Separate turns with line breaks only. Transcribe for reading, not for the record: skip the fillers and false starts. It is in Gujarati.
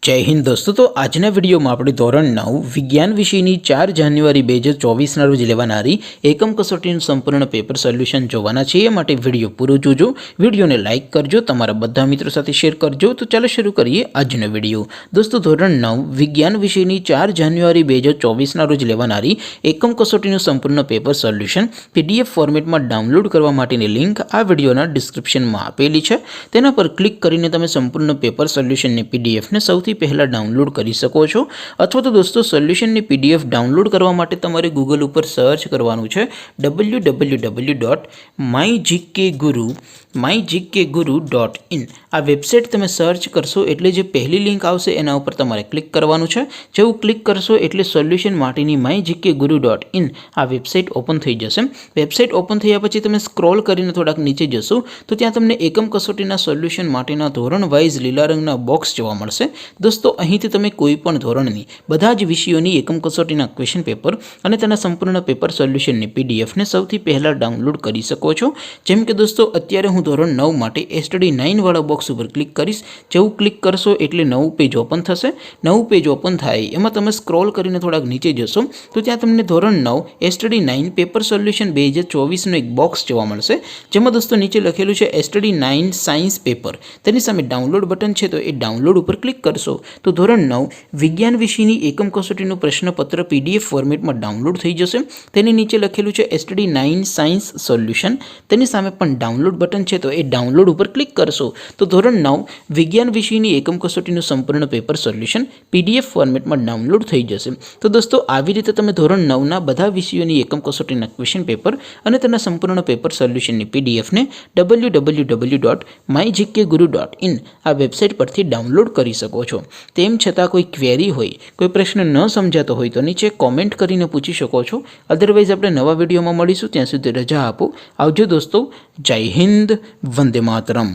जय हिंद दोस्तों। तो आजना विडियो में આપણે ધોરણ 9 વિજ્ઞાન વિષયની 4 જાન્યુઆરી 2024 ના રોજ લેવાનારી એકમ કસોટીનું સંપૂર્ણ પેપર સોલ્યુશન જોવાના છે। એ માટે વિડિયો પૂરો જોજો, વિડિયોને લાઈક કરજો, તમારા બધા મિત્રો સાથે શેર કરજો। તો ચાલો શરૂ કરીએ આજનો વિડિયો। દોસ્તો ધોરણ 9 વિજ્ઞાન વિષયની 4 જાન્યુઆરી 2024 ના રોજ લેવાનારી એકમ કસોટીનું સંપૂર્ણ પેપર સોલ્યુશન પીડીએફ ફોર્મેટમાં ડાઉનલોડ કરવા માટેની લિંક આ વિડિયોના ડિસ્ક્રિપ્શનમાં આપેલી છે। તેના પર ક્લિક કરીને તમે સંપૂર્ણ પેપર સોલ્યુશનની પીડીએફને સૌથી पहला डाउनलॉड करी सको छो। अथवा तो दोस्तों सोल्यूशन ने पीडीएफ डाउनलॉड करवा माटे तमारे गूगल पर सर्च करवानुं छे www.mygkguru.in। आ वेबसाइट तमे सर्च करशो एटले जे पहली लिंक आवशे एना उपर तमारे क्लिक करवानुं छे। जेवुं क्लिक करशो एटले सोल्यूशन माटेनी mygkguru.in आ वेबसाइट ओपन थई जशे। वेबसाइट ओपन थया पछी तमे स्क्रॉल करीने थोड़ाक नीचे जशो तो त्यां तमने एकम कसोटीना सोल्यूशन माटेना धोरण वाइज लीला रंगना बॉक्स जोवा मळशे। दोस्तों અહીંથી તમે કોઈ પણ ધોરણની બધા જ વિષયોની એકમ કસોટીના ક્વેશ્ચન પેપર અને તેના સંપૂર્ણ પેપર સોલ્યુશનની પીડીએફને સૌથી પહેલા ડાઉનલોડ કરી શકો છો। જેમ કે દોસ્તો અત્યારે હું ધોરણ 9 માટે એસટીડી 9 વાળા બોક્સ ઉપર ક્લિક કરીશ। જેવું ક્લિક કરશો એટલે નવું પેજ ઓપન થશે। નવું પેજ ઓપન થાય એમાં તમે સ્ક્રોલ કરીને થોડાક નીચે જશો તો ત્યાં તમને ધોરણ 9 એસટીડી 9 પેપર સોલ્યુશન 2024 નું એક બોક્સ જોવા મળશે। જેમાં દોસ્તો નીચે લખેલું છે એસટીડી 9 સાયન્સ પેપર, તેની સામે ડાઉનલોડ બટન છે તો એ ડાઉનલોડ ઉપર ક્લિક કરશો तो ધોરણ 9 વિજ્ઞાન વિષયની એકમ કસોટીનું પ્રશ્નપત્ર પીડીએફ ફોર્મેટમાં ડાઉનલોડ થઈ જશે। તેની નીચે લખેલું છે એસટીડી 9 સાયન્સ સોલ્યુશન, તેની સામે પણ ડાઉનલોડ બટન છે તો એ ડાઉનલોડ ઉપર ક્લિક કરશો તો ધોરણ 9 વિજ્ઞાન વિષયની એકમ કસોટીનું સંપૂર્ણ પેપર સોલ્યુશન પીડીએફ ફોર્મેટમાં ડાઉનલોડ થઈ જશે। તો દોસ્તો આવી રીતે તમે ધોરણ 9 ના બધા વિષયોની એકમ કસોટીના ક્વેશ્ચન પેપર અને તેના સંપૂર્ણ પેપર સોલ્યુશનની પીડીએફને www.mygkguru.in આ વેબસાઇટ પરથી ડાઉનલોડ કરી શકો છો। તેમ છતાં કોઈ ક્વેરી હોય, કોઈ પ્રશ્ન ન સમજાતો હોય તો નીચે કોમેન્ટ કરીને પૂછી શકો છો। અધરવાઇઝ આપણે નવા વિડીયોમાં મળીશું, ત્યાં સુધી રજા આપો। આવજો દોસ્તો। જય હિન્દ, વંદે માતરમ।